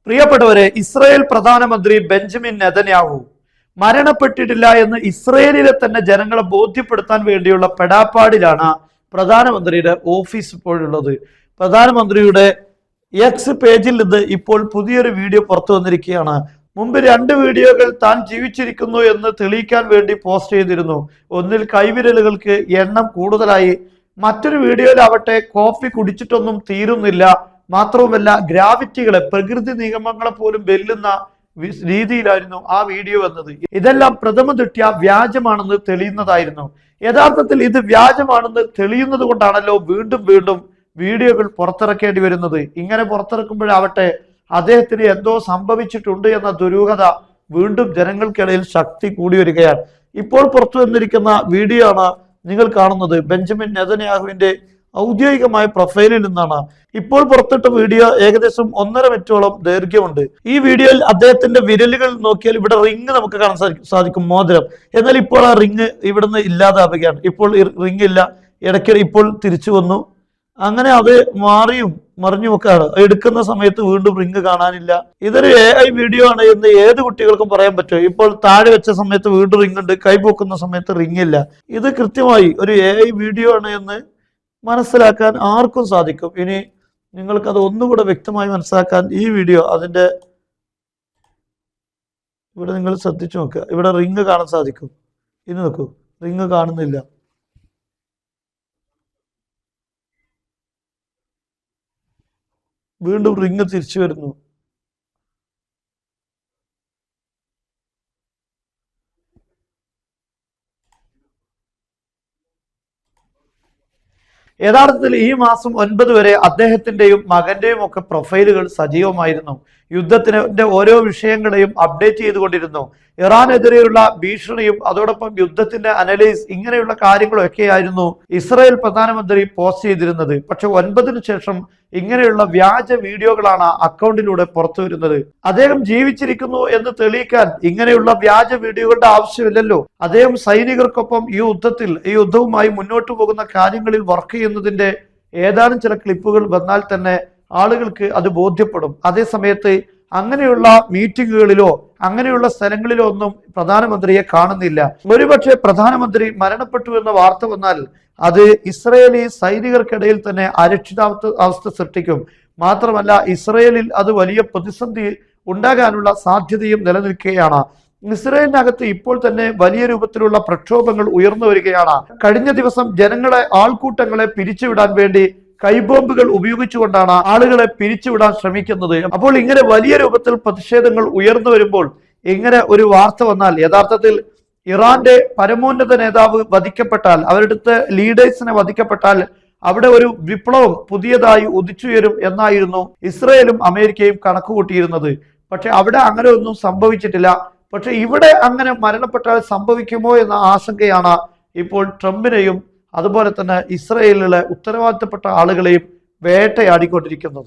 പ്രിയപ്പെട്ടവരെ, ഇസ്രായേൽ പ്രധാനമന്ത്രി Benjamin Netanyahu മരണപ്പെട്ടിട്ടില്ല എന്ന് ഇസ്രായേലിലെ തന്നെ ജനങ്ങളെ ബോധ്യപ്പെടുത്താൻ വേണ്ടിയുള്ള പെടാപ്പാടിലാണ് പ്രധാനമന്ത്രിയുടെ ഓഫീസ് ഇപ്പോഴുള്ളത്. പ്രധാനമന്ത്രിയുടെ എക്സ് പേജിൽ നിന്ന് ഇപ്പോൾ പുതിയൊരു വീഡിയോ പുറത്തു വന്നിരിക്കുകയാണ്. മുമ്പ് 2 വീഡിയോകൾ താൻ ജീവിച്ചിരിക്കുന്നു എന്ന് തെളിയിക്കാൻ വേണ്ടി പോസ്റ്റ് ചെയ്തിരുന്നു. ഒന്നിൽ കൈവിരലുകൾക്ക് എണ്ണം കൂടുതലായി, മറ്റൊരു വീഡിയോയിലാവട്ടെ കോഫി കുടിച്ചിട്ടൊന്നും തീരുന്നില്ല, മാത്രവുമല്ല ഗ്രാവിറ്റികളെ, പ്രകൃതി നിയമങ്ങളെ പോലും വെല്ലുന്ന രീതിയിലായിരുന്നു ആ വീഡിയോ വന്നത്. ഇതെല്ലാം പ്രഥമ ദൃഷ്ട്യാ വ്യാജമാണെന്ന് തെളിയുന്നതായിരുന്നു. യഥാർത്ഥത്തിൽ ഇത് വ്യാജമാണെന്ന് തെളിയുന്നത് കൊണ്ടാണല്ലോ വീണ്ടും വീണ്ടും വീഡിയോകൾ പുറത്തിറക്കേണ്ടി വരുന്നത്. ഇങ്ങനെ പുറത്തിറക്കുമ്പോഴാവട്ടെ അദ്ദേഹത്തിന് എന്തോ സംഭവിച്ചിട്ടുണ്ട് എന്ന ദുരൂഹത വീണ്ടും ജനങ്ങൾക്കിടയിൽ ശക്തി കൂടി വരികയാണ്. ഇപ്പോൾ പുറത്തു വന്നിരിക്കുന്ന വീഡിയോ ആണ് നിങ്ങൾ കാണുന്നത്. ബെഞ്ചമിൻ നെതന്യാഹുവിന്റെ ഔദ്യോഗികമായ പ്രൊഫൈലിൽ നിന്നാണ് ഇപ്പോൾ പുറത്തിട്ട വീഡിയോ. ഏകദേശം 1.5 മിനിറ്റോളം ദൈർഘ്യമുണ്ട്. ഈ വീഡിയോയിൽ അദ്ദേഹത്തിന്റെ വിരലുകൾ നോക്കിയാൽ ഇവിടെ റിങ് നമുക്ക് കാണാൻ സാധിക്കും, മോതിരം. എന്നാൽ ഇപ്പോൾ ആ റിങ് ഇവിടുന്ന് ഇല്ലാതാവുകയാണ്. ഇപ്പോൾ റിങ് ഇല്ല, ഇടയ്ക്ക് ഇപ്പോൾ തിരിച്ചു വന്നു. അങ്ങനെ അത് മാറിയും മറിഞ്ഞുമൊക്കെയാണ്. എടുക്കുന്ന സമയത്ത് വീണ്ടും റിങ് കാണാനില്ല. ഇതൊരു AI വീഡിയോ ആണ് എന്ന് ഏത് കുട്ടികൾക്കും പറയാൻ പറ്റും. ഇപ്പോൾ താഴെ വെച്ച സമയത്ത് വീണ്ടും റിങ് ഉണ്ട്, കൈപോക്കുന്ന സമയത്ത് റിങ് ഇല്ല. ഇത് കൃത്യമായി ഒരു AI വീഡിയോ ആണ് എന്ന് മനസ്സിലാക്കാൻ ആർക്കും സാധിക്കും. ഇനി നിങ്ങൾക്കത് ഒന്നുകൂടെ വ്യക്തമായി മനസ്സിലാക്കാൻ ഈ വീഡിയോ അതിൻ്റെ ഇവിടെ നിങ്ങൾ ശ്രദ്ധിച്ചു നോക്കുക. ഇവിടെ റിങ് കാണാൻ സാധിക്കും. ഇനി നോക്കൂ, റിങ് കാണുന്നില്ല. വീണ്ടും റിങ് തിരിച്ചു വരുന്നു. യഥാർത്ഥത്തിൽ ഈ മാസം 9 വരെ അദ്ദേഹത്തിന്റെയും മകന്റെയും ഒക്കെ പ്രൊഫൈലുകൾ സജീവമായിരുന്നു. യുദ്ധത്തിന്റെ ഓരോ വിഷയങ്ങളെയും അപ്ഡേറ്റ് ചെയ്തുകൊണ്ടിരുന്നു. ഇറാനെതിരെയുള്ള ഭീഷണിയും അതോടൊപ്പം യുദ്ധത്തിന്റെ അനലൈസ്, ഇങ്ങനെയുള്ള കാര്യങ്ങളൊക്കെയായിരുന്നു ഇസ്രായേൽ പ്രധാനമന്ത്രി പോസ്റ്റ് ചെയ്തിരുന്നത്. പക്ഷെ 9-ന് ശേഷം ഇങ്ങനെയുള്ള വ്യാജ വീഡിയോകളാണ് അക്കൗണ്ടിലൂടെ പുറത്തു വരുന്നത്. അദ്ദേഹം ജീവിച്ചിരിക്കുന്നു എന്ന് തെളിയിക്കാൻ ഇങ്ങനെയുള്ള വ്യാജ വീഡിയോകളുടെ ആവശ്യമില്ലല്ലോ. അദ്ദേഹം സൈനികർക്കൊപ്പം ഈ യുദ്ധവുമായി മുന്നോട്ട് പോകുന്ന കാര്യങ്ങളിൽ വർക്ക് ചെയ്യുന്നതിന്റെ ഏതാനും ചില ക്ലിപ്പുകൾ വന്നാൽ തന്നെ ആളുകൾക്ക് അത് ബോധ്യപ്പെടും. അതേ സമയത്ത് അങ്ങനെയുള്ള മീറ്റിങ്ങുകളിലോ അങ്ങനെയുള്ള സ്ഥലങ്ങളിലോ ഒന്നും പ്രധാനമന്ത്രിയെ കാണുന്നില്ല. ഒരുപക്ഷെ പ്രധാനമന്ത്രി മരണപ്പെട്ടു എന്ന വാർത്ത വന്നാൽ അത് ഇസ്രായേലി സൈനികർക്കിടയിൽ തന്നെ അരക്ഷിതാവസ്ഥ സൃഷ്ടിക്കും. മാത്രമല്ല ഇസ്രായേലിൽ അത് വലിയ പ്രതിസന്ധി ഉണ്ടാകാനുള്ള സാധ്യതയും നിലനിൽക്കുകയാണ്. ഇസ്രായേലിനകത്ത് ഇപ്പോൾ തന്നെ വലിയ രൂപത്തിലുള്ള പ്രക്ഷോഭങ്ങൾ ഉയർന്നു വരികയാണ്. കഴിഞ്ഞ ദിവസം ആൾക്കൂട്ടങ്ങളെ പിരിച്ചുവിടാൻ വേണ്ടി കൈബോംബുകൾ ഉപയോഗിച്ചുകൊണ്ടാണ് ആളുകളെ പിരിച്ചുവിടാൻ ശ്രമിക്കുന്നത്. അപ്പോൾ ഇങ്ങനെ വലിയ രൂപത്തിൽ പ്രതിഷേധങ്ങൾ ഉയർന്നു വരുമ്പോൾ ഇങ്ങനെ ഒരു വാർത്ത വന്നാൽ, യഥാർത്ഥത്തിൽ ഇറാന്റെ പരമോന്നത നേതാവ് വധിക്കപ്പെട്ടാൽ, അവരുടെ ലീഡേഴ്സിനെ വധിക്കപ്പെട്ടാൽ അവിടെ ഒരു വിപ്ലവം പുതിയതായി ഉദിച്ചുയരും എന്നായിരുന്നു ഇസ്രായേലും അമേരിക്കയും കണക്കുകൂട്ടിയിരുന്നത്. പക്ഷെ അവിടെ അങ്ങനെ ഒന്നും സംഭവിച്ചിട്ടില്ല. പക്ഷെ ഇവിടെ അങ്ങനെ മരണപ്പെട്ടാൽ സംഭവിക്കുമോ എന്ന ആശങ്കയാണ് ഇപ്പോൾ ട്രംപിനെയും അതുപോലെ തന്നെ ഇസ്രായേലിലെ ഉത്തരവാദിത്തപ്പെട്ട ആളുകളെയും വേട്ടയാടിക്കൊണ്ടിരിക്കുന്നത്.